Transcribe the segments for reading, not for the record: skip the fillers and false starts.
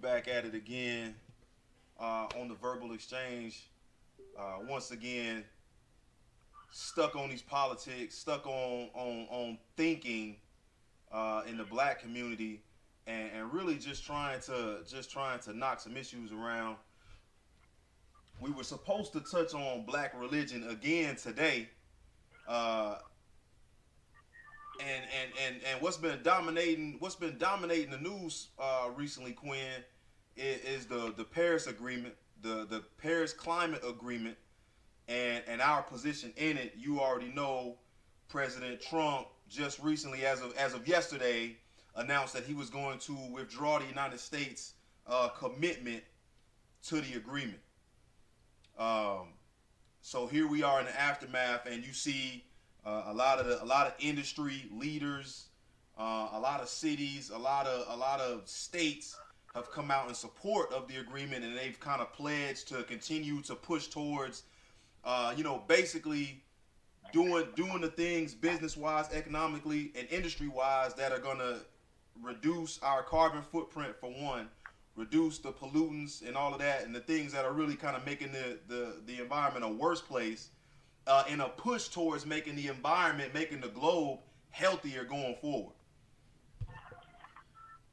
back at it again on the verbal exchange. Once again, stuck on these politics, stuck on thinking in the black community, and really just trying to knock some issues around. We were supposed to touch on black religion again today, uh, and what's been dominating the news recently, Quinn, is the Paris Agreement, the Paris Climate Agreement, and our position in it. You already know President Trump just recently, as of yesterday, announced that he was going to withdraw the United States commitment to the agreement. Um, so here we are in the aftermath, and you see a lot of industry leaders, a lot of cities, a lot of states have come out in support of the agreement, and they've kind of pledged to continue to push towards, basically doing the things business wise, economically, and industry wise that are gonna reduce our carbon footprint for one, reduce the pollutants and all of that, and the things that are really kind of making the environment a worse place, in a push towards making the environment, making the globe healthier going forward.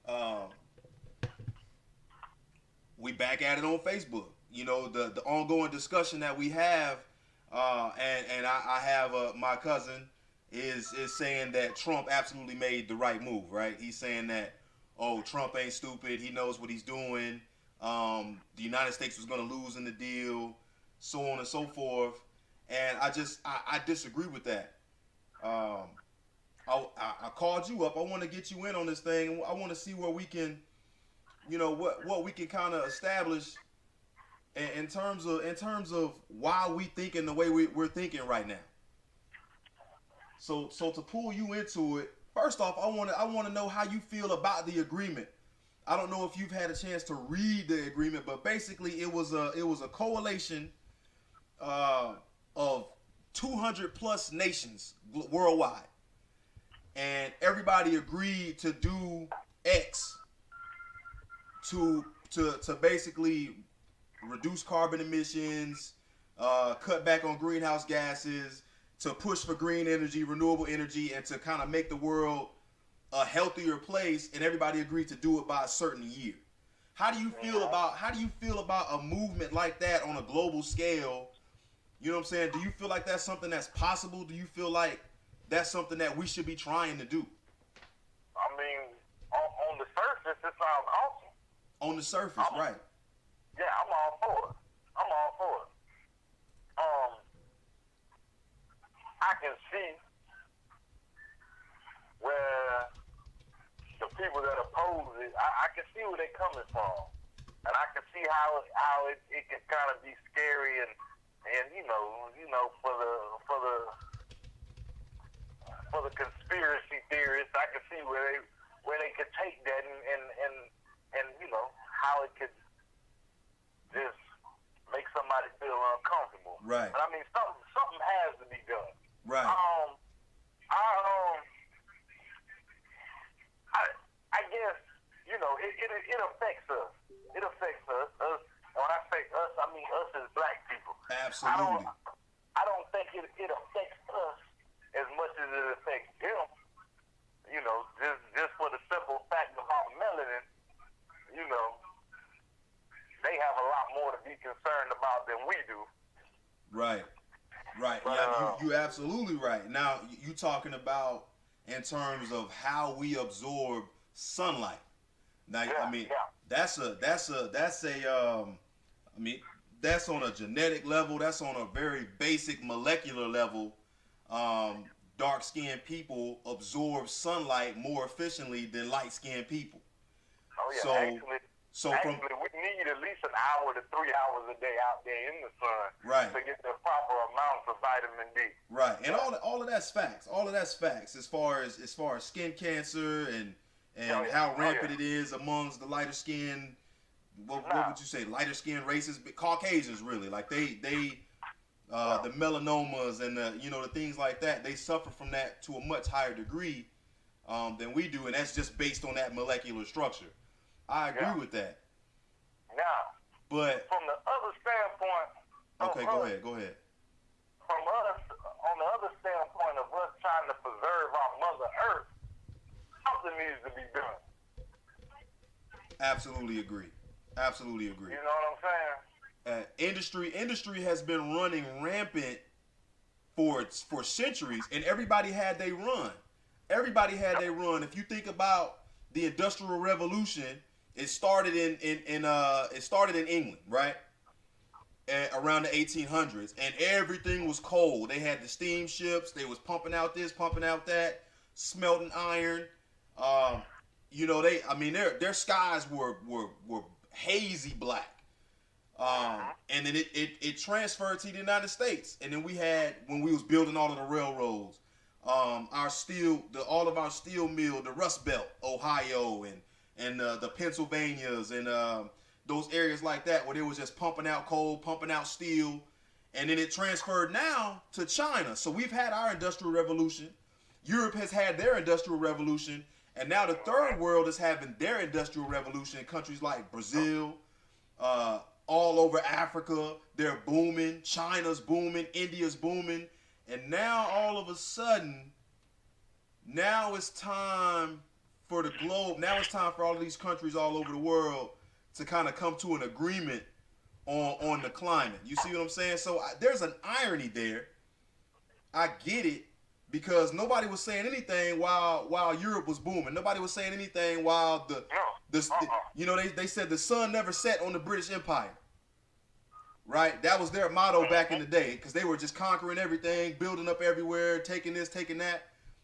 Um, we back at it on Facebook. The ongoing discussion that we have, and I have my cousin is saying that Trump absolutely made the right move. Right? He's saying that, oh, Trump ain't stupid. He knows what he's doing. The United States was going to lose in the deal, so on and so forth. And I disagree with that. Um, I called you up. I want to get you in on this thing. I want to see where we can, what we can kind of establish in terms of why we thinking the way we're thinking right now. So to pull you into it, first off, I want to know how you feel about the agreement. I don't know if you've had a chance to read the agreement, but basically it was a coalition uh, of 200 plus nations worldwide, and everybody agreed to do X to basically reduce carbon emissions, cut back on greenhouse gases, to push for green energy, renewable energy, and to kind of make the world a healthier place. And everybody agreed to do it by a certain year. How do you feel about a movement like that on a global scale? You know what I'm saying? Do you feel like that's something that's possible? Do you feel like that's something that we should be trying to do? I mean, on the surface, it sounds awesome. On the surface, right? Yeah, I'm all for it. I'm all for it. Um, I can see where the people that oppose it, I can see where they're coming from, and I can see how it can kind of be scary and for the conspiracy theorists, I can see where they could take that and how it could just make somebody feel uncomfortable. Right. But I mean, something has to be done. Right. I guess it affects us. It affects us. Us. And when I say us, I mean us as black people. Absolutely. I don't think it affects us as much as it affects them. Just for the simple fact about melanin, they have a lot more to be concerned about than we do. Right. Right. But, Yeah, you absolutely right. Now you talking about in terms of how we absorb sunlight. Now, yeah, I mean, yeah. that's I mean, that's on a genetic level. That's on a very basic molecular level. Dark-skinned people absorb sunlight more efficiently than light-skinned people. Oh yeah. So Actually, we need at least an hour to 3 hours a day out there in the sun, right, to get the proper amounts of vitamin D. Right, and all of that's facts. All of that's facts as far as skin cancer and how rampant it is amongst the lighter skin. What would you say? Lighter skin races, Caucasians really, like they the melanomas and the things like that. They suffer from that to a much higher degree than we do, and that's just based on that molecular structure. I agree with that. Now, But from the other standpoint, okay, go ahead. From us, on the other standpoint of us trying to preserve our Mother Earth, something needs to be done. Absolutely agree. You know what I'm saying? Industry has been running rampant for centuries, and everybody had their run. If you think about the Industrial Revolution, it started in England, right? Around the 1800s, and everything was coal. They had the steamships. They was pumping out this, pumping out that, smelting iron. Their skies were hazy black. And then it transferred to the United States, and then we had, when we was building all of the railroads, all of our steel mill, the Rust Belt, Ohio, and the Pennsylvanias, and those areas like that, where they was just pumping out coal, pumping out steel, and then it transferred now to China. So we've had our industrial revolution. Europe has had their industrial revolution, and now the third world is having their industrial revolution in countries like Brazil, all over Africa. They're booming. China's booming. India's booming. And now all of a sudden, now it's time for the globe. Now it's time for all of these countries all over the world to kind of come to an agreement on the climate. You see what I'm saying? So there's an irony there. I get it, because nobody was saying anything while Europe was booming. Nobody was saying anything while they said the sun never set on the British Empire. Right? That was their motto back in the day, because they were just conquering everything, building up everywhere, taking this, taking that.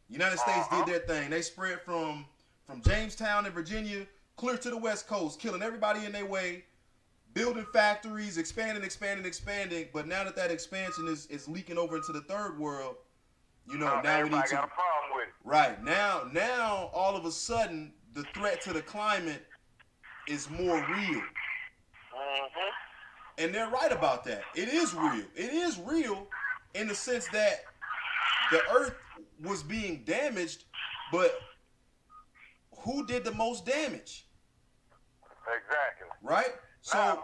United States did their thing. They spread from Jamestown in Virginia clear to the West Coast, killing everybody in their way, building factories, expanding. But now that expansion is leaking over into the third world, now we need to. Got a problem with it. Right. Now all of a sudden the threat to the climate is more real. Mm-hmm. And they're right about that. It is real. It is real in the sense that the earth was being damaged, but who did the most damage? Exactly. Right? So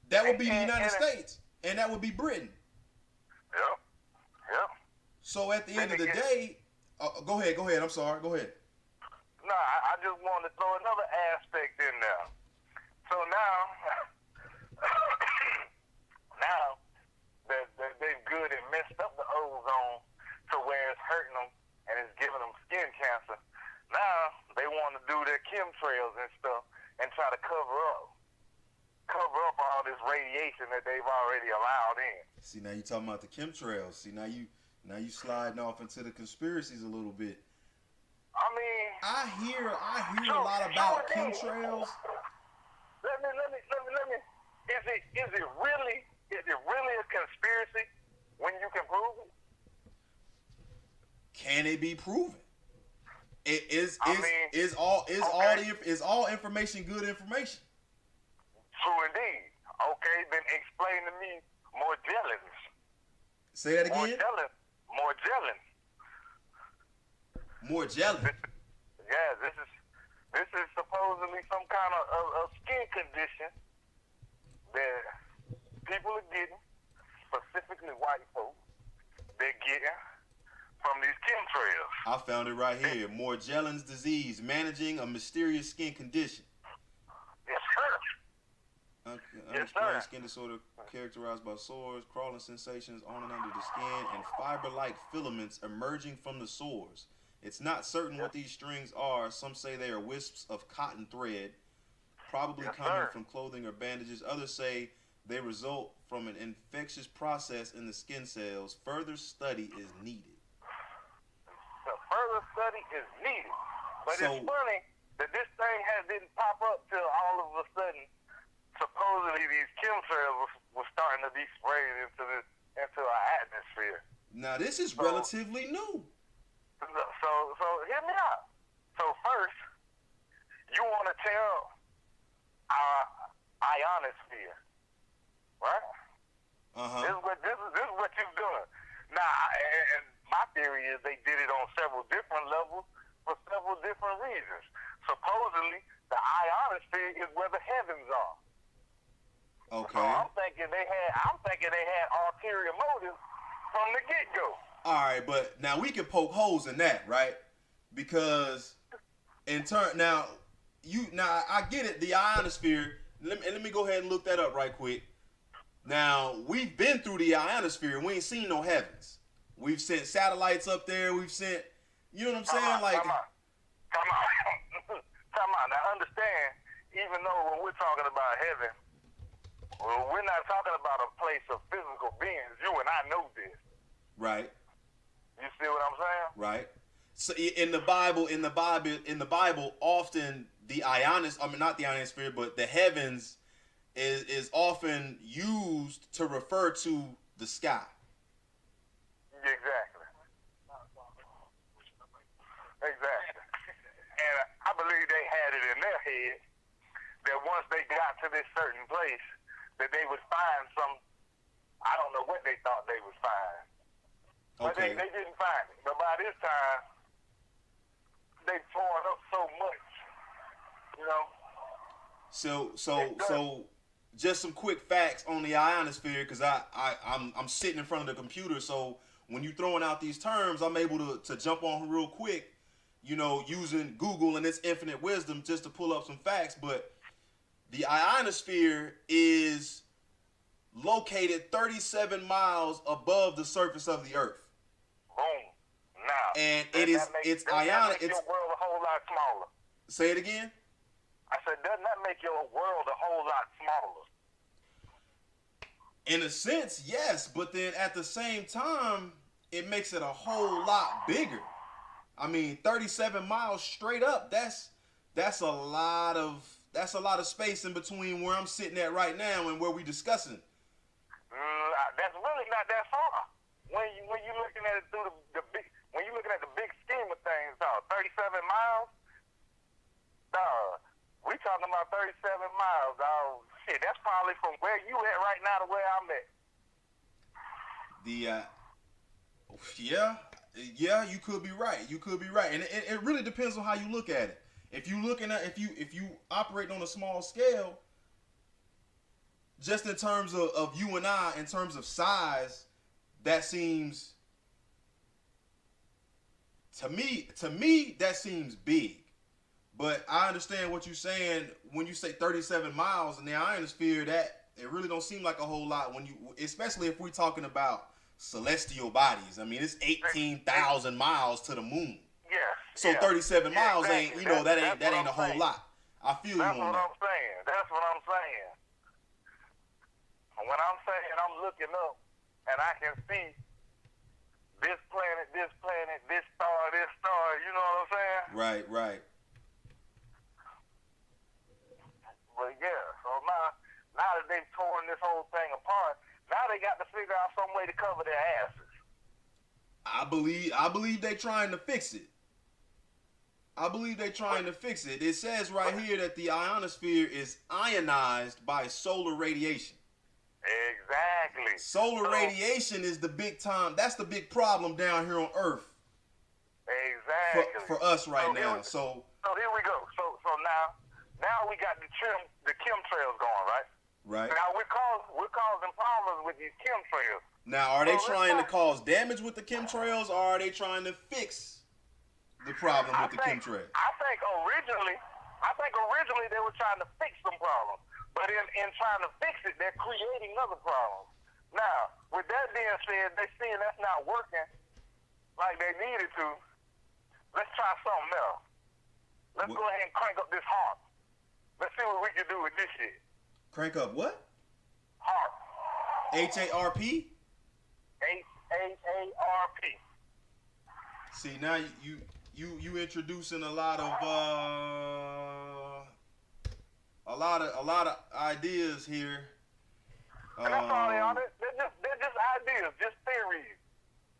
that would be the United States, and that would be Britain. Yep. So at the end of the day, go ahead. I'm sorry. Go ahead. No, I just wanted to throw another aspect in there. So now that they've good and messed up the ozone to where it's hurting them and it's giving them skin cancer. Now they want to do their chemtrails and stuff and try to cover up all this radiation that they've already allowed in. See, now you talking about the chemtrails. See, now you sliding off into the conspiracies a little bit. I mean, I hear a lot about chemtrails. Let me. Is it really a conspiracy when you can prove it? Can it be proven? Is all information good information? True indeed. Okay, then explain to me Morgellons. Say that again. Morgellons. Yeah, this is supposedly some kind of skin condition that people are getting, specifically white folks, they're getting from these chemtrails. I found it right here. Morgellons Disease, managing a mysterious skin condition. Yes, sir. Unexplained skin disorder characterized by sores, crawling sensations on and under the skin, and fiber-like filaments emerging from the sores. It's not certain what these strings are. Some say they are wisps of cotton thread, probably coming from clothing or bandages. Others say they result from an infectious process in the skin cells. Further study is needed. But it's funny that this thing didn't pop up till all of a sudden. Supposedly these chemtrails were starting to be sprayed into our atmosphere. Now this is relatively new. So hear me out. So first, you want to tell our ionosphere, right? This is what you're doing. Now, and my theory is they did it on several different levels for several different reasons. Supposedly, the ionosphere is where the heavens are. So Okay. I'm thinking they had ulterior motives from the get go. All right, but now we can poke holes in that, right? Because in turn, now I get it. The ionosphere. Let me go ahead and look that up right quick. Now we've been through the ionosphere. We ain't seen no heavens. We've sent satellites up there. We've sent, you know what I'm saying? Like, Come on. Come on. Now understand, even though when we're talking about heaven, well, we're not talking about a place of physical beings. You and I know this. right, You see what I'm saying? right. So in the Bible, often the not the ionosphere, but the heavens is often used to refer to the sky. Exactly. Exactly. And I believe they had it in their head that once they got to this certain place, that they would find some, I don't know what they thought they would find. But Okay. they didn't find it. But by this time, they torn up so much, you know. So just some quick facts on the ionosphere, because I'm sitting in front of the computer, so when you throwing out these terms, I'm able to jump on real quick, using Google and its infinite wisdom just to pull up some facts. But the ionosphere is located 37 miles above the surface of the earth. Boom. Now. And it's That ionic. make your world a whole lot smaller. Say it again. I said, doesn't that make your world a whole lot smaller? In a sense, yes, but then at the same time, it makes it a whole lot bigger. I mean, 37 miles straight up, that's a lot of space in between where I'm sitting at right now and where we discussing. That's really not that far. When you looking at it through the big, when you looking at the big scheme of things, 37 miles, we talking about 37 miles, dog. Shit, that's probably from where you at right now to where I'm at. Yeah, you could be right. And it really depends on how you look at it. If you operate on a small scale, just in terms of you and I, in terms of size, that seems to me that seems big. But I understand what you're saying when you say 37 miles in the ionosphere. That it really don't seem like a whole lot especially if we're talking about celestial bodies. I mean, it's 18,000 miles to the moon. Yeah. So 37 miles exactly. ain't that ain't a whole lot. I feel That's you on what that. I'm saying. That's what I'm saying. When I'm saying I'm looking up and I can see this planet, this star, you know what I'm saying? Right. But yeah, so now that they've torn this whole thing apart, now they got to figure out some way to cover their asses. I believe they trying to fix it. It says right here that the ionosphere is ionized by solar radiation. Exactly. Solar radiation is the big time. That's the big problem down here on Earth. Exactly. For us right now. So here we go. So now we got the chemtrails going, right? Right. Now we're causing problems with these chemtrails. Now, are they trying to cause damage with the chemtrails, or are they trying to fix the problem with the chemtrails? I think originally they were trying to fix some problems, but in trying to fix it, they're creating other problems. Now, with that being said, they seeing that's not working like they needed to. Let's try something else. Let's go ahead and crank up this harp. Let's see what we can do with this shit. Crank up what? Harp. HARP? HAARP. See, now you introducing a lot of ideas here. And that's all they are. They're just ideas, just theories.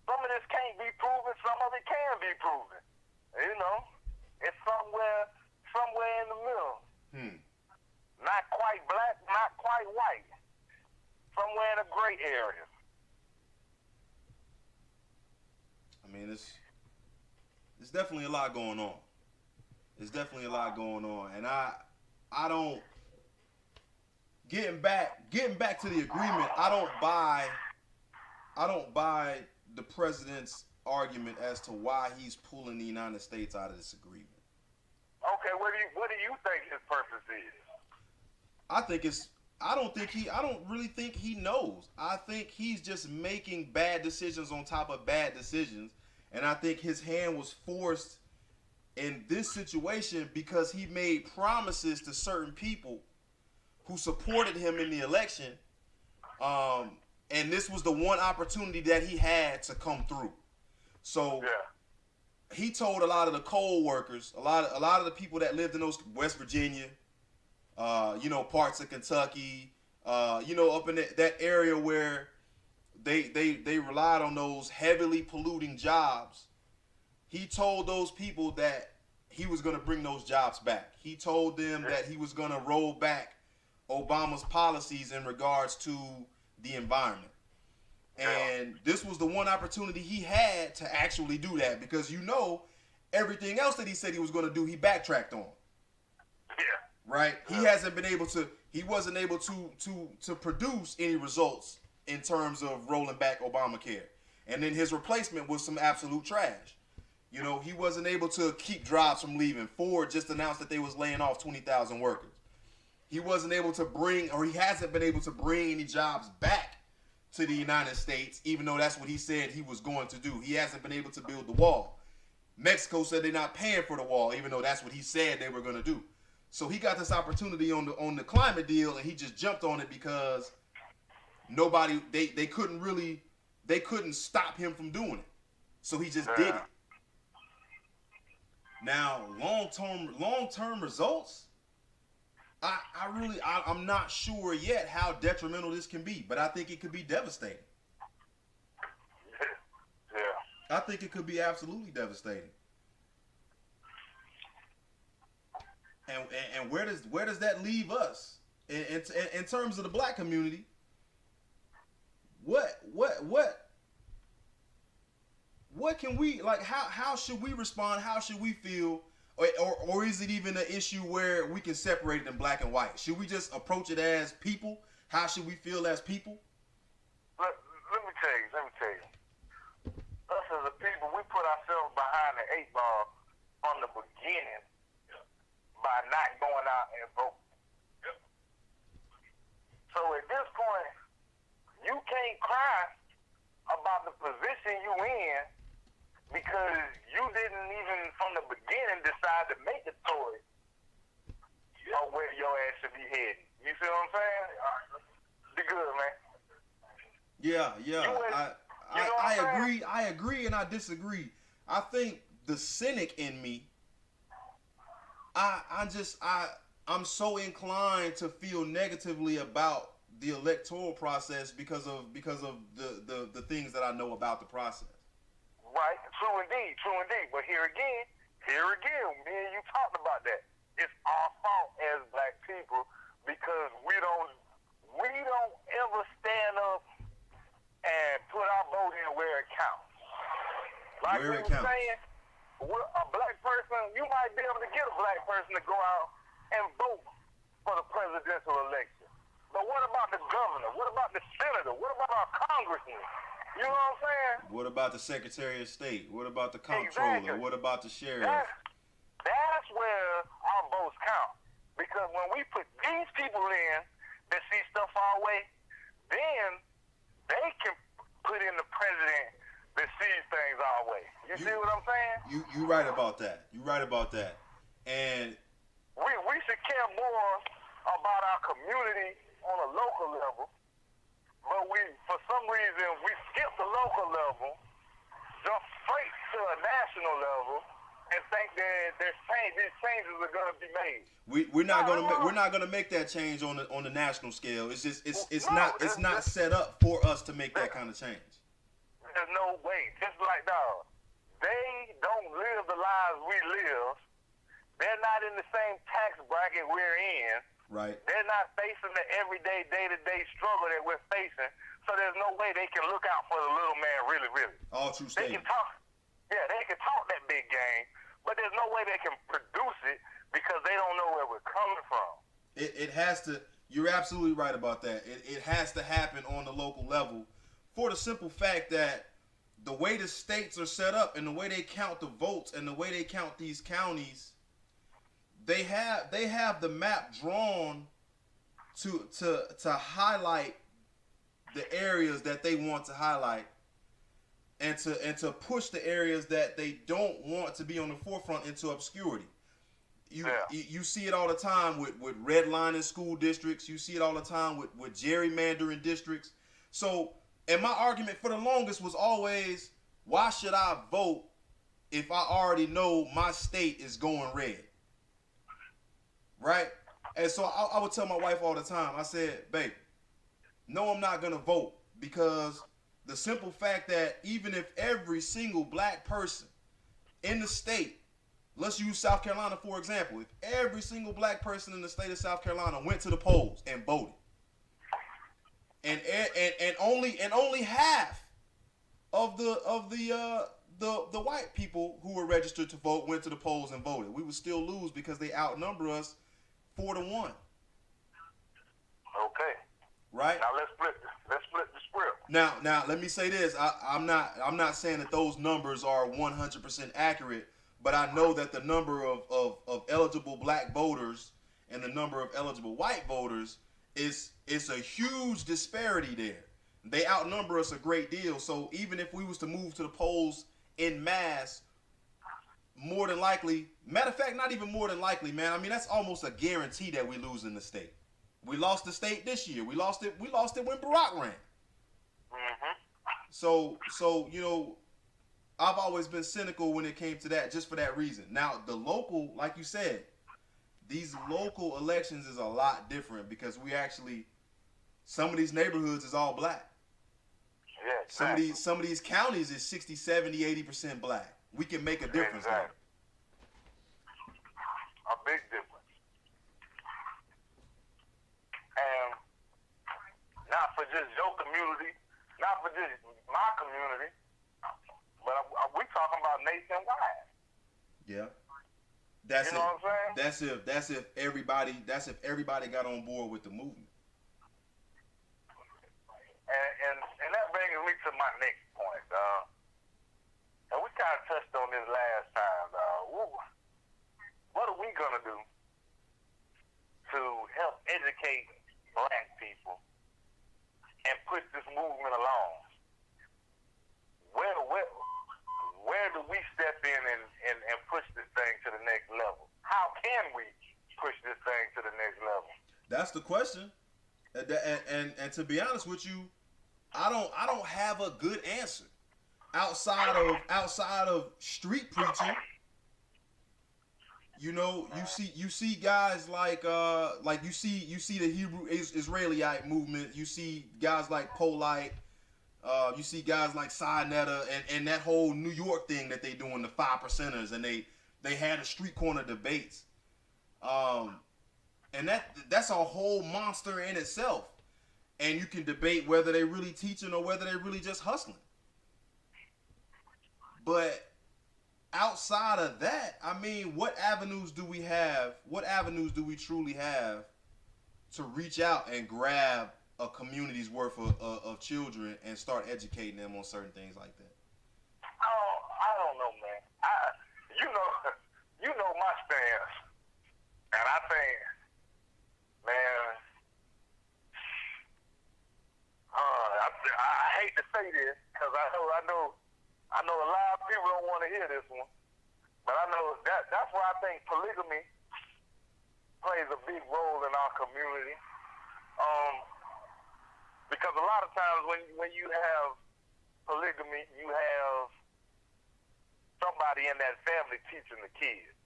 Some of this can't be proven. Some of it can be proven. You know, it's somewhere in the middle. Not quite black, not quite white. Somewhere in a gray area. I mean, it's definitely a lot going on. And I don't. getting back to the agreement, I don't buy the president's argument as to why he's pulling the United States out of this agreement. Okay, what do you think his purpose is? I don't really think he knows. I think he's just making bad decisions on top of bad decisions, and I think his hand was forced in this situation because he made promises to certain people who supported him in the election, and this was the one opportunity that he had to come through. So he told a lot of the coal workers, a lot of the people that lived in those West Virginia, parts of Kentucky, up in that area where they relied on those heavily polluting jobs. He told those people that he was going to bring those jobs back. He told them that he was going to roll back Obama's policies in regards to the environment. And this was the one opportunity he had to actually do that, because everything else that he said he was going to do, he backtracked on. Yeah. Right? He wasn't able to produce any results in terms of rolling back Obamacare. And then his replacement was some absolute trash. He wasn't able to keep jobs from leaving. Ford just announced that they was laying off 20,000 workers. He wasn't able to he hasn't been able to bring any jobs back to the United States, even though that's what he said he was going to do. He hasn't been able to build the wall. Mexico said they're not paying for the wall, even though that's what he said they were going to do. So he got this opportunity on the climate deal, and he just jumped on it because they couldn't stop him from doing it. So he just did it. Now, long-term results, I'm not sure yet how detrimental this can be, but I think it could be devastating. Yeah. I think it could be absolutely devastating. And where does that leave us in terms of the black community? What can we, like, how should we respond? How should we feel? Or is it even an issue where we can separate it in black and white? Should we just approach it as people? How should we feel as people? Let me tell you. Us as a people, we put ourselves behind the 8 ball from the beginning by not going out and voting. So at this point, you can't cry about the position you in because you didn't even from the beginning decide to make a choice on where your ass should be heading. You see what I'm saying? Be good, man. Yeah. I agree and I disagree. I think the cynic in me, I'm so inclined to feel negatively about the electoral process because of the things that I know about the process. Right, true indeed. But here again, me and you talked about that. It's our fault as black people because we don't ever stand up and put our vote in where it counts. Like we were saying, a black person, you might be able to get a black person to go out and vote for the presidential election. But what about the governor? What about the senator? What about our congressman? You know what I'm saying? What about the Secretary of State? What about the comptroller? Exactly. What about the sheriff? That's where our votes count. Because when we put these people in that see stuff our way, then they can put in the president that sees things our way. You see what I'm saying? You right about that. And we should care more about our community on a local level. But for some reason, we skip the local level, jump straight to a national level, and think that these changes are going to be made. We're not gonna make that change on the national scale. It's not set up for us to make that kind of change. There's no way. Just like they don't live the lives we live. They're not in the same tax bracket we're in. Right. They're not facing the everyday, day-to-day struggle that we're facing, so there's no way they can look out for the little man really, really. All true They statements. they can talk that big game, but there's no way they can produce it because they don't know where we're coming from. It has to, You're absolutely right about that. It has to happen on the local level for the simple fact that the way the states are set up and the way they count the votes and the way they count these counties, they have the map drawn to highlight the areas that they want to highlight and to push the areas that they don't want to be on the forefront into obscurity. You see it all the time with redlining school districts. You see it all the time with gerrymandering districts. So, and my argument for the longest was always, why should I vote if I already know my state is going red? Right? And so I would tell my wife all the time, I said, babe, no, I'm not going to vote, because the simple fact that even if every single black person in the state, let's use South Carolina for example, if every single black person in the state of South Carolina went to the polls and voted, and only half of the white people who were registered to vote went to the polls and voted, we would still lose because they outnumber us 4-1. Okay. Right. Now let's flip the script. Now let me say this. I'm not saying that those numbers are 100% accurate, but I know that the number of eligible black voters and the number of eligible white voters is a huge disparity there. They outnumber us a great deal. So even if we was to move to the polls in mass, more than likely, matter of fact, not even more than likely, man. I mean, that's almost a guarantee that we lose in the state. We lost the state this year. We lost it when Barack ran. Mm-hmm. So you know, I've always been cynical when it came to that, just for that reason. Now, the local, like you said, these local elections is a lot different because we actually, some of these neighborhoods is all black. Yeah, exactly. Some of these counties is 60, 70, 80% black. We can make a difference there. A big difference. And not for just your community, not for just my community, but we talking about nationwide. Yeah. That's you know what I'm saying? That's if everybody got on board with the movement. And that brings me to my next point, and we kind of touched on this last time, what are we gonna do to help educate black people and push this movement along? Where do we step in and push this thing to the next level? How can we push this thing to the next level? That's the question. And to be honest with you, I don't have a good answer outside of street preaching. You know, you see guys like you see the Hebrew Israelite movement. You see guys like Polite. You see guys like Sinetta and that whole New York thing that they doing, the 5%ers, and they had a street corner debates. And that's a whole monster in itself. And you can debate whether they really teaching or whether they really just hustling. But outside of that, I mean, what avenues do we have? What avenues do we truly have to reach out and grab a community's worth of children and start educating them on certain things like that? I don't know, man. You know my stance, and I think, man, I hate to say this because I know a lot of people don't want to hear this one, but I know that's why I think polygamy plays a big role in our community. Because a lot of times when you have polygamy, you have somebody in that family teaching the kids,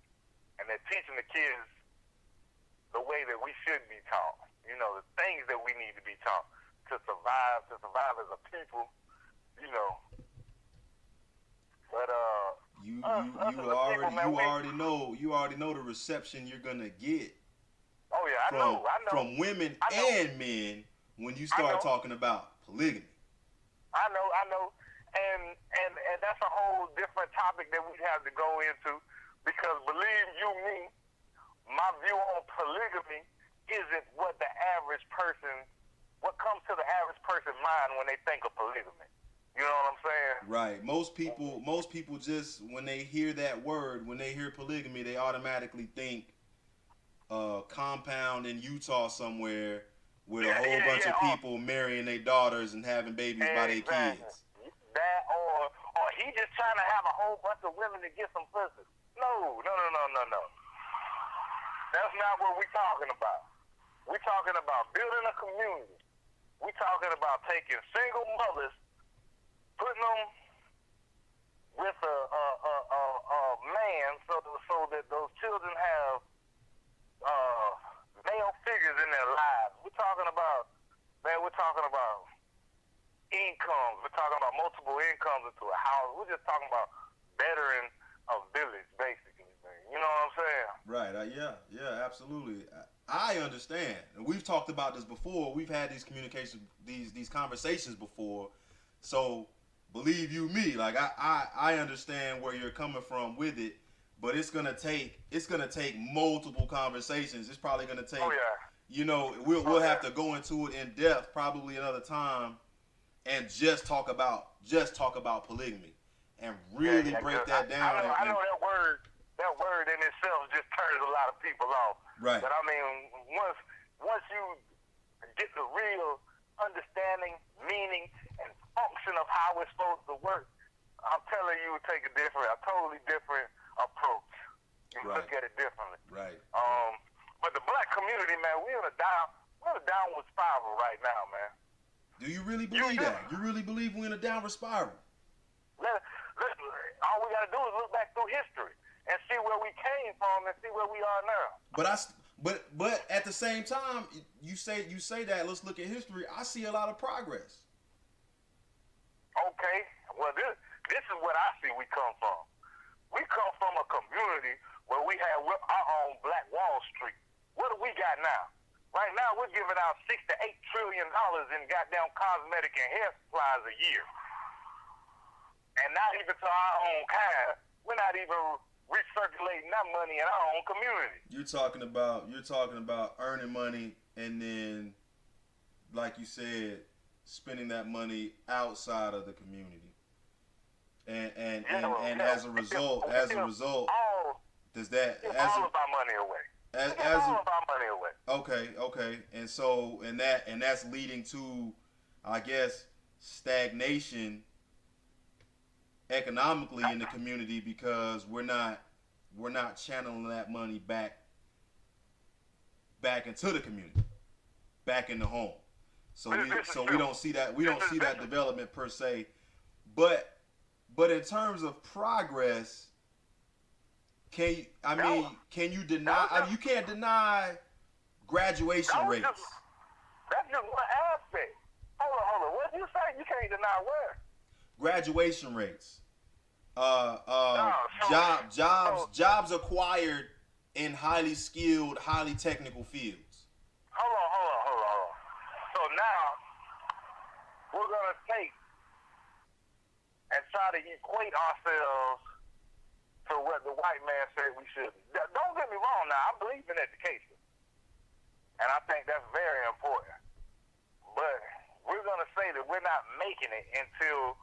and they're teaching the kids the way that we should be taught. You know, the things that we need to be taught to survive as a people. You know, but you already know the reception you're gonna get. Oh yeah, I know. From women and men when you start talking about polygamy. I know, and that's a whole different topic that we have to go into, because believe you me, my view on polygamy isn't what the average person, what comes to the average person's mind when they think of polygamy? You know what I'm saying? Right. Most people just, when they hear that word, when they hear polygamy, they automatically think compound in Utah somewhere with a whole bunch of people marrying their daughters and having babies by their kids. That or he just trying to have a whole bunch of women to get some pussy. No. That's not what we're talking about. We're talking about building a community. We're talking about taking single mothers, putting them with a man so that those children have male figures in their lives. We're talking about incomes. We're talking about multiple incomes into a house. We're just talking about bettering a village, basically, man. You know what I'm saying? Right. Yeah, absolutely. I understand. And we've talked about this before. We've had these communications, these conversations before. So believe you me, like I understand where you're coming from with it, but it's gonna take multiple conversations. It's probably gonna take we'll have to go into it in depth probably another time and just talk about polygamy and really break that down. I know that word in itself just turns a lot of people off. Right. But I mean, once you get the real understanding, meaning, and function of how it's supposed to work, I'm telling you, it take a totally different approach. You look at it differently. Right. But the black community, man, we're in a downward spiral right now, man. Do you really believe that? You really believe we're in a downward spiral? All we gotta do is look back through history and see where we came from and see where we are now. But at the same time, you say that. Let's look at history. I see a lot of progress. Okay, well this is what I see. We come from. We come from a community where we had our own Black Wall Street. What do we got now? Right now, we're giving out $6 to $8 trillion in goddamn cosmetic and hair supplies a year, and not even to our own kind. We're not even recirculating that money in our own community. You're talking about earning money and then, like you said, spending that money outside of the community. And as a result, does that all of our money away? All of our money away. Okay, and that's leading to, I guess, stagnation economically in the community because we're not channeling that money back into the community, back in the home. So we don't see that development per se, but in terms of progress, can you deny? You can't deny graduation rates. That's just one aspect. Hold on. What did you say? You can't deny what? Graduation rates. Jobs acquired in highly skilled, highly technical fields. Hold on. So now we're gonna take and try to equate ourselves to what the white man said we should be. Don't get me wrong now, I believe in education. And I think that's very important. But we're going to say that we're not making it until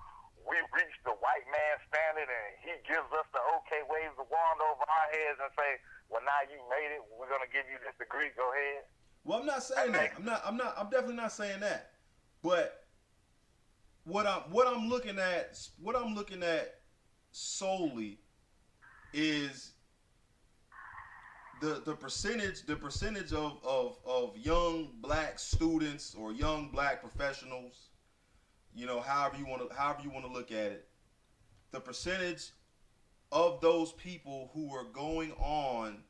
we reach the white man standard and he gives us the okay, waves the wand over our heads and say, well, now you made it, we're going to give you this degree, go ahead. Well, I'm not saying that. I'm definitely not saying that. But what I'm looking at solely is the percentage of young black students or young black professionals, however you want to look at it, the percentage of those people who are going on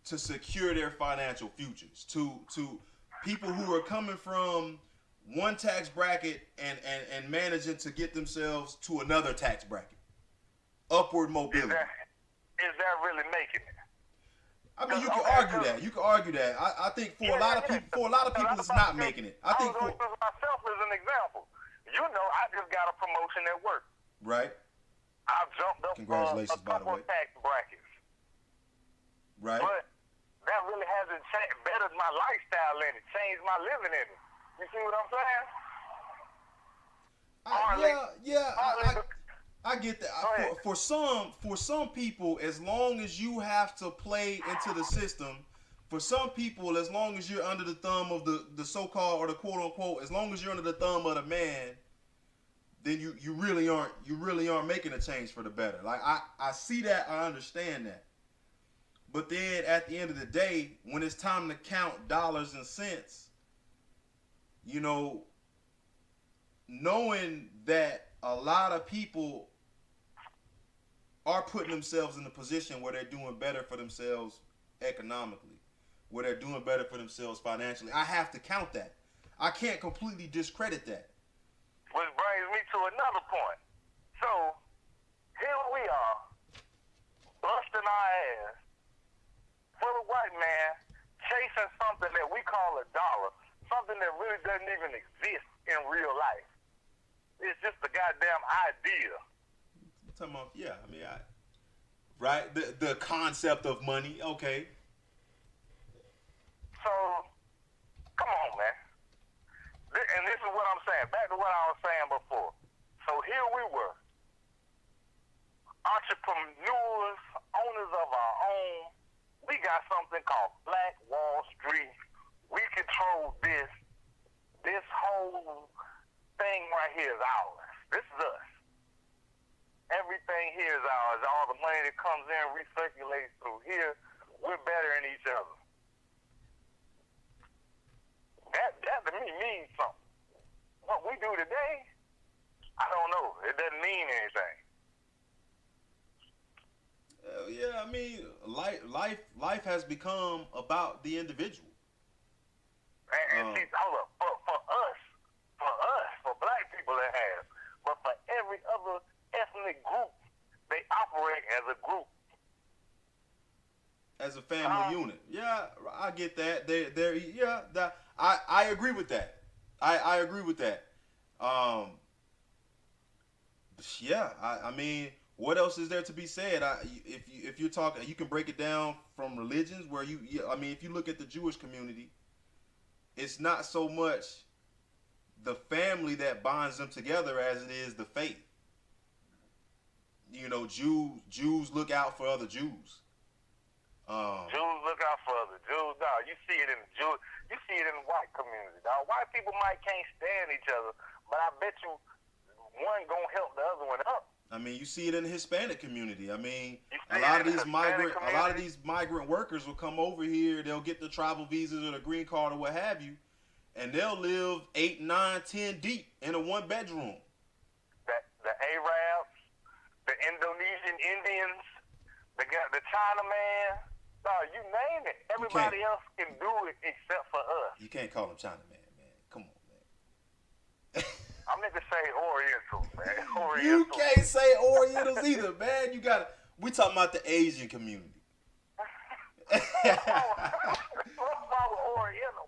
to secure their financial futures, to people who are coming from one tax bracket and managing to get themselves to another tax bracket. Upward mobility. Is that really making it? I mean, you can argue that. I think for a lot of people, it's not making it. I think for myself as an example, I just got a promotion at work. Right. I jumped up Congratulations, a couple by the way. Tax brackets. Right. But that really hasn't bettered my lifestyle in it, changed my living in it. You see what I'm saying? I get that. For some people, as long as you have to play into the system, for some people, as long as you're under the thumb of the so-called or the quote-unquote, as long as you're under the thumb of the man, then you really aren't making a change for the better. Like I see that, I understand that. But then at the end of the day, when it's time to count dollars and cents, you know, knowing that a lot of people are putting themselves in a position where they're doing better for themselves economically, where they're doing better for themselves financially, I have to count that. I can't completely discredit that. Which brings me to another point. So, here we are, busting our ass for the white man, chasing something that we call a dollar, something that really doesn't even exist in real life. It's just a goddamn idea. I'm talking about, yeah, I mean, right? The concept of money, okay. So, come on, man. And this is what I'm saying, back to what I was saying before. So here we were, entrepreneurs, owners of our own. We got something called Black Wall Street. We control this. This whole thing right here is ours. This is us. Everything here is ours. All the money that comes in recirculates through here. We're better than each other. That to me means something. What we do today, I don't know. It doesn't mean anything. Yeah, I mean, life has become about the individual. And see, hold up, for black people it has, but for every other ethnic group, they operate as a group. As a family unit. Yeah, I get that. I agree with that. I agree with that. Yeah, I mean, what else is there to be said? If you're talking, you can break it down from religions where I mean, if you look at the Jewish community, it's not so much the family that binds them together as it is the faith. You know, Jews look out for other Jews. Jews look out for other Jews. Dog, you see it in the Jew. You see it in the white community. Dog, white people can't stand each other, but I bet you one gonna help the other one up. I mean, you see it in the Hispanic community. I mean, a lot of these migrant workers will come over here. They'll get the travel visas or the green card or what have you, and they'll live 8, 9, 10 deep in a 1-bedroom. The Arabs, the Indonesian Indians, the Chinaman. No, you name it. Everybody else can do it except for us. You can't call them Chinaman, man. Come on, man. I meant to say Oriental, man. Oriental. You can't say Orientals either, man. We talking about the Asian community. Oriental,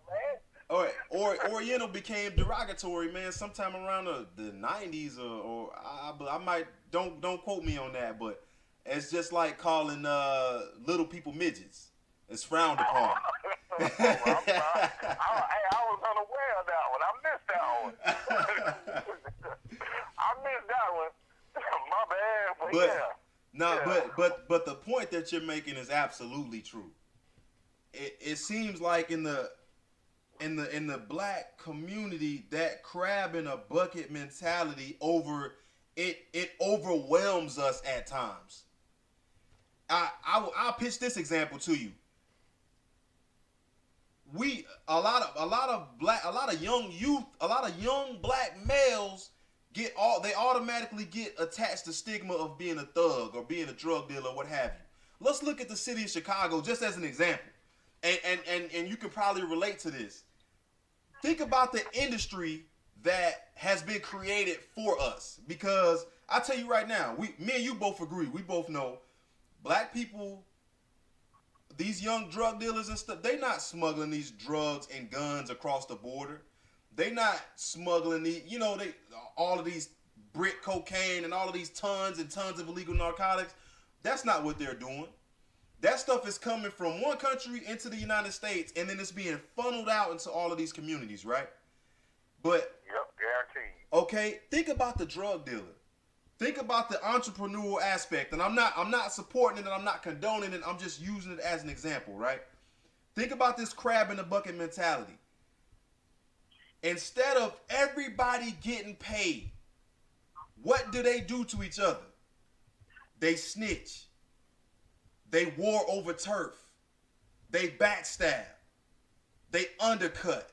man. All right, Oriental became derogatory, man, sometime around the 90s or I might, don't quote me on that, but it's just like calling little people midgets. It's frowned upon. I was unaware of that one. I missed that one. My bad, but yeah. No, but the point that you're making is absolutely true. It seems like in the black community, that crab in a bucket mentality it overwhelms us at times. I'll pitch this example to you. A lot of young black males they automatically get attached to stigma of being a thug or being a drug dealer or what have you. Let's look at the city of Chicago just as an example. And you can probably relate to this. Think about the industry that has been created for us. Because I tell you right now, me and you both agree. We both know black people, these young drug dealers and stuff, they not smuggling these drugs and guns across the border. They not smuggling all of these brick cocaine and all of these tons and tons of illegal narcotics. That's not what they're doing. That stuff is coming from one country into the United States, and then it's being funneled out into all of these communities, right? But Yep, guaranteed. okay, think about the drug dealer. Think about the entrepreneurial aspect, and I'm not supporting it, and I'm not condoning it. I'm just using it as an example, right? Think about this crab in the bucket mentality. Instead of everybody getting paid, what do they do to each other? They snitch. They war over turf. They backstab. They undercut.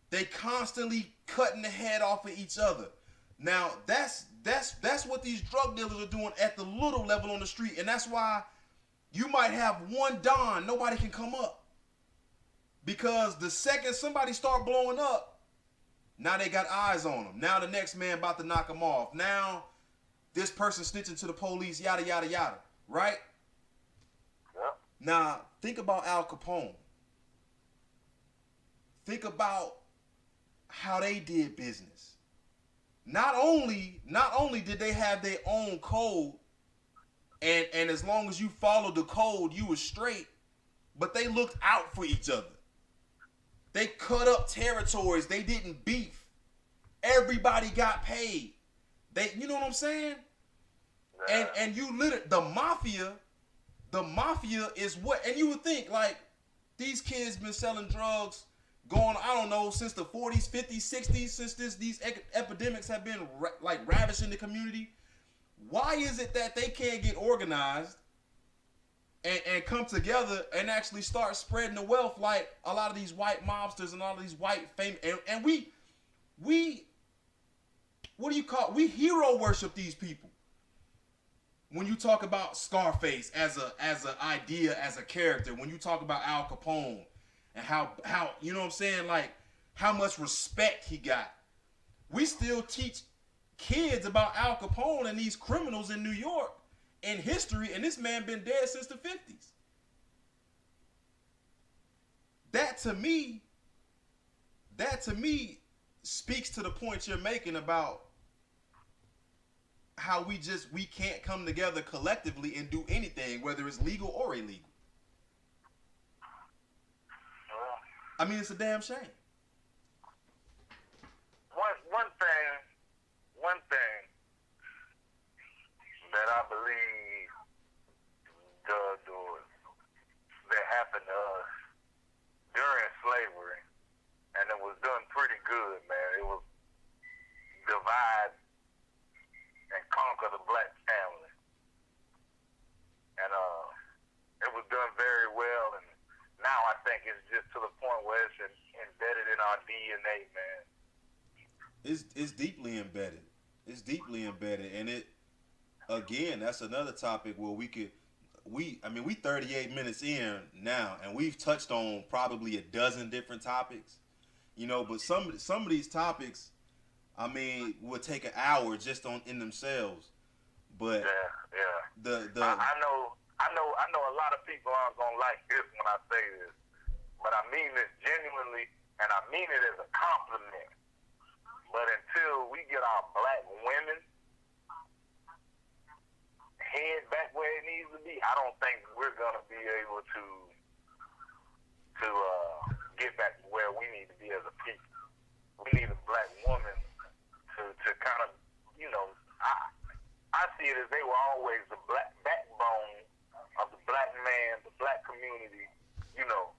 They constantly cutting the head off of each other. Now that's what these drug dealers are doing at the little level on the street, and that's why you might have one Don, nobody can come up. Because the second somebody start blowing up, now they got eyes on them. Now the next man about to knock them off. Now this person snitching to the police, yada, yada, yada. Right? Yep. Now, think about Al Capone. Think about how they did business. Not only did they have their own code, and as long as you followed the code, you were straight, but they looked out for each other. They cut up territories. They didn't beef. Everybody got paid. You know what I'm saying? Yeah. And you literally, the mafia is what, and you would think like these kids been selling drugs going, I don't know, since the 40s, 50s, 60s, since these epidemics have been ravishing the community. Why is it that they can't get organized and come together and actually start spreading the wealth like a lot of these white mobsters and all of these white famous, and we what do you call, we hero worship these people. When you talk about Scarface as an idea, as a character, when you talk about Al Capone and how you know what I'm saying, like how much respect he got, we still teach kids about Al Capone and these criminals in New York in history, and this man been dead since the 50s. That to me speaks to the point you're making about how we can't come together collectively and do anything, whether it's legal or illegal. I mean, it's a damn shame. One thing that I believe that happened to us during slavery, and it was done pretty good, man. It was divide and conquer the black family, and it was done very well. And now I think it's just to the point where it's embedded in our DNA, man. It's deeply embedded. It's deeply embedded, and it, again, that's another topic where we 38 minutes in now, and we've touched on probably a dozen different topics, you know. But some of these topics, I mean, would take an hour just in themselves. But yeah. the I know a lot of people aren't gonna like this when I say this, but I mean this genuinely, and I mean it as a compliment. But until we get our black women head back where it needs to be, I don't think we're gonna be able to get back to where we need to be as a people. We need a black woman to kind of, you know, I see it as they were always the black backbone of the black man, the black community, you know,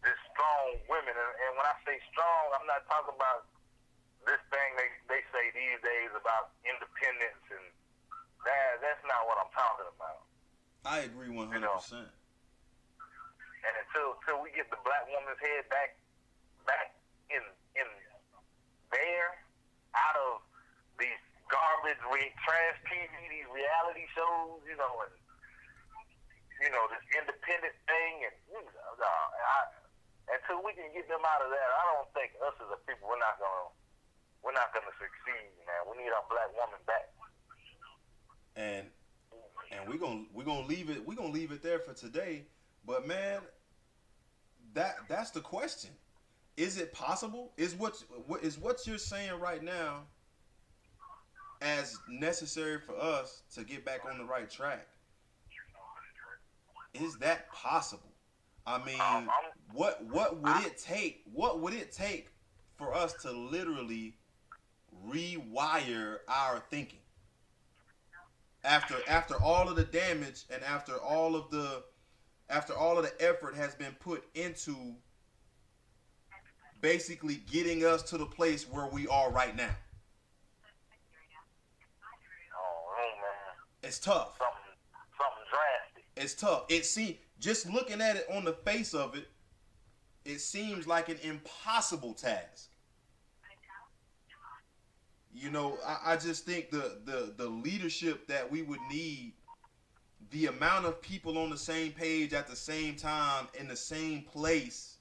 this strong women. And when I say strong, I'm not talking about this thing they say these days about independence, and that's not what I'm talking about. I agree 100%. You know? And until we get the black woman's head back in there, out of these garbage trash TV, these reality shows, you know, and you know, this independent thing, and until we can get them out of that, I don't think us as a people we're not gonna succeed, man. We need our black woman back. And we're gonna leave it there for today. But man, that's the question. Is it possible? Is what you're saying right now as necessary for us to get back on the right track? is that possible? I mean, what would it take? What would it take for us to literally rewire our thinking after all of the damage and after all of the effort has been put into basically getting us to the place where we are right now? Oh man, It's tough. Something drastic. It's tough. Just looking at it on the face of it, it seems like an impossible task. You know, I just think the leadership that we would need, the amount of people on the same page at the same time in the same place,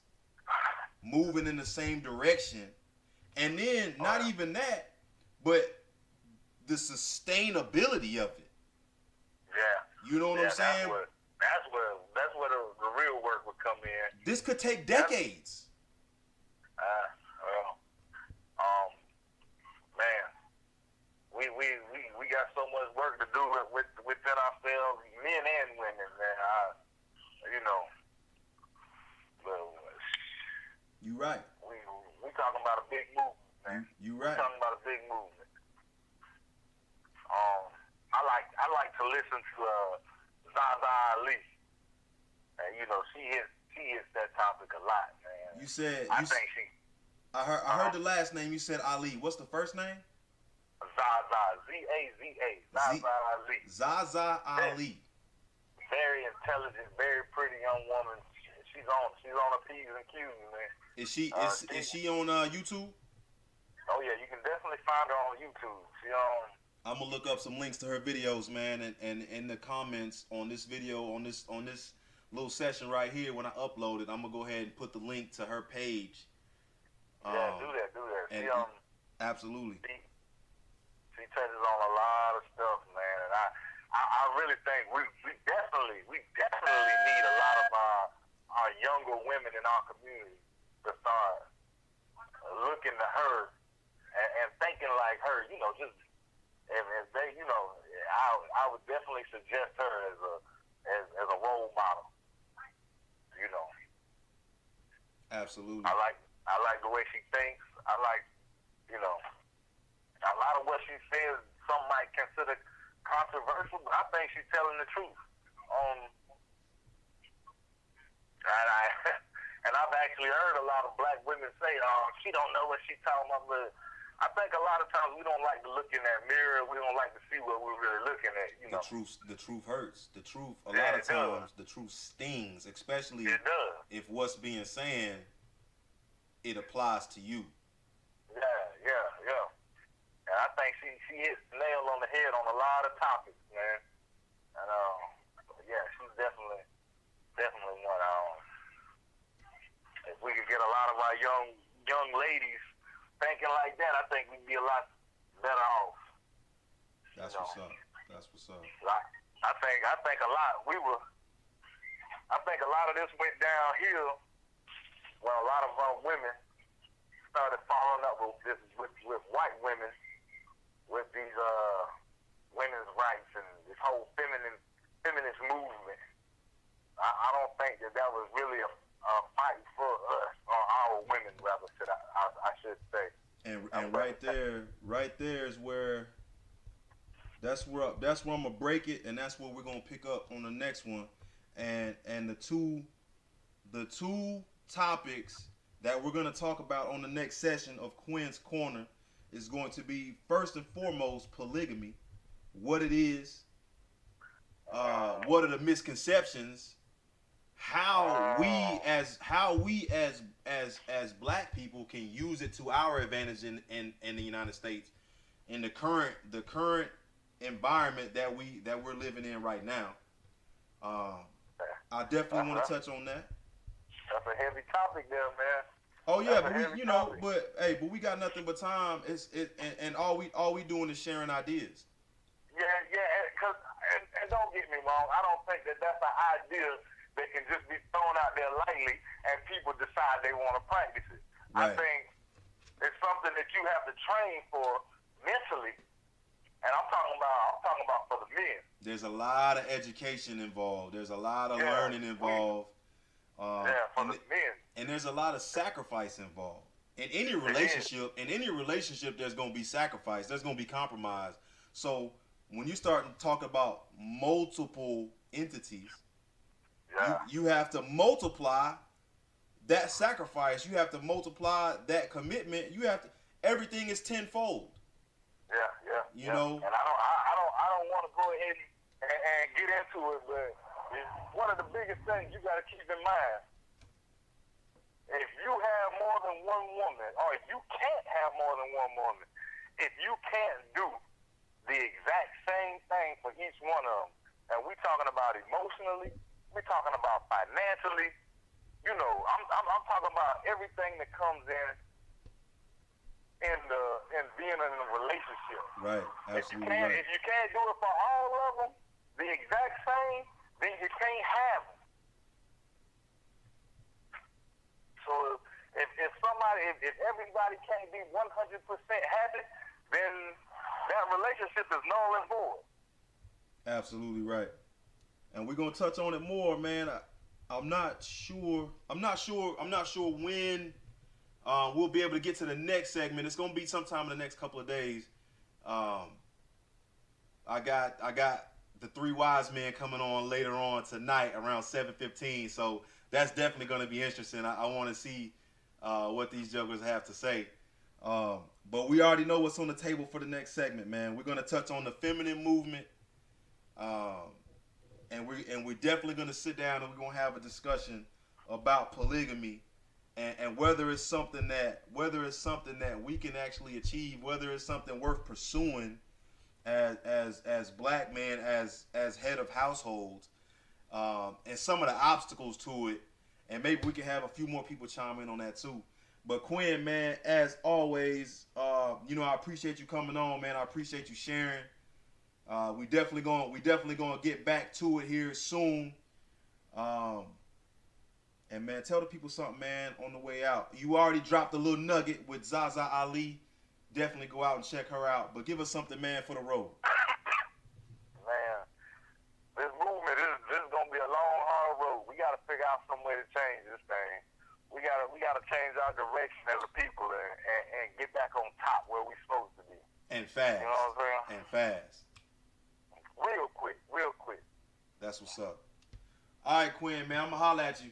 moving in the same direction, and then not even that, but the sustainability of it. Yeah. You know what I'm saying? That's where the real work would come in. This could take decades. Man, we got so much work to do within ourselves, men and women, man. You right. We talking about a big movement, man. You right. We talking about a big movement. I like to listen to Zaza Ali. And she hits that topic a lot, man. You said I think she. I heard the last name. You said Ali. What's the first name? Zaza, Z-A-Z-A, Zaza Ali. Zaza Ali. Very intelligent, very pretty young woman. She's on her P's and Q's, man. Is she on YouTube? Oh yeah, you can definitely find her on YouTube. She on. I'm gonna look up some links to her videos, man, and in the comments on this video, on this little session right here, when I upload it, I'm gonna go ahead and put the link to her page. Yeah, do that. She absolutely. She touches on a lot of stuff, man, and I really think we definitely need a lot of our younger women in our community to start looking to her and thinking like her. Just if they, I would definitely suggest her as a role model. Absolutely. I like the way she thinks. I like, a lot of what she says. Some might consider controversial, but I think she's telling the truth. And I've actually heard a lot of black women say, she don't know what she's talking about. But I think a lot of times we don't like to look in that mirror. We don't like to see what we're really looking at. The truth hurts. The truth, a lot of times, the truth stings, especially if what's being said, it applies to you. Yeah. And I think she hits the nail on the head on a lot of topics, man. And she's definitely one. If we could get a lot of our young ladies thinking like that, I think we'd be a lot better off. That's what's up. I think a lot. I think a lot of this went downhill when a lot of our women started following up with white women with these women's rights and this whole feminist movement. I don't think that was really a fight for us, or our women, rather, I should say. And right there is where that's where I'm gonna break it, and that's where we're gonna pick up on the next one. And the two topics that we're gonna talk about on the next session of Quinns Corner is going to be, first and foremost, polygamy, what it is, what are the misconceptions, how we as black people can use it to our advantage in the United States in the current environment that we're living in right now. I definitely want to touch on that. That's a heavy topic there, man. Oh yeah, but we got nothing but time. And all we doing is sharing ideas. Yeah, and don't get me wrong, I don't think that's an idea that can just be thrown out there lightly and people decide they want to practice it. Right. I think it's something that you have to train for mentally And I'm talking about for the men. There's a lot of education involved. There's a lot of learning involved. For the men. And there's a lot of sacrifice involved. In any relationship, there's going to be sacrifice. There's going to be compromise. So when you start to talk about multiple entities, you have to multiply that sacrifice. You have to multiply that commitment. Everything is tenfold. You know. And I don't want to go ahead and get into it, but it's one of the biggest things you got to keep in mind. If you have more than one woman, or if you can't have more than one woman, if you can't do the exact same thing for each one of them, and we're talking about emotionally, we're talking about financially, you know, I'm talking about everything that comes in being in a relationship. Right, absolutely right. If you can't do it for all of them, the exact same, then you can't have them. So if everybody can't be 100% happy, then that relationship is null and void. Absolutely right. And we're gonna touch on it more, man. I'm not sure when we'll be able to get to the next segment. It's gonna be sometime in the next couple of days. I got the Three Wise Men coming on later on tonight around 7:15. So that's definitely gonna be interesting. I want to see what these jokers have to say. But we already know what's on the table for the next segment, man. We're gonna touch on the feminine movement. And we're definitely gonna sit down and we're gonna have a discussion about polygamy. And whether it's something that we can actually achieve, whether it's something worth pursuing as black men, as head of households, and some of the obstacles to it, and maybe we can have a few more people chime in on that too. But Quinn, man, as always, you know, I appreciate you coming on, man. I appreciate you sharing. We definitely gonna get back to it here soon. And man, tell the people something, man, on the way out. You already dropped a little nugget with Zaza Ali. Definitely go out and check her out. But give us something, man, for the road. Man, this movement this is gonna be a long, hard road. We gotta figure out some way to change this thing. We gotta change our direction as a people and get back on top where we're supposed to be. And fast. You know what I'm saying? And fast. Real quick. That's what's up. All right, Quinn, man, I'm gonna holler at you.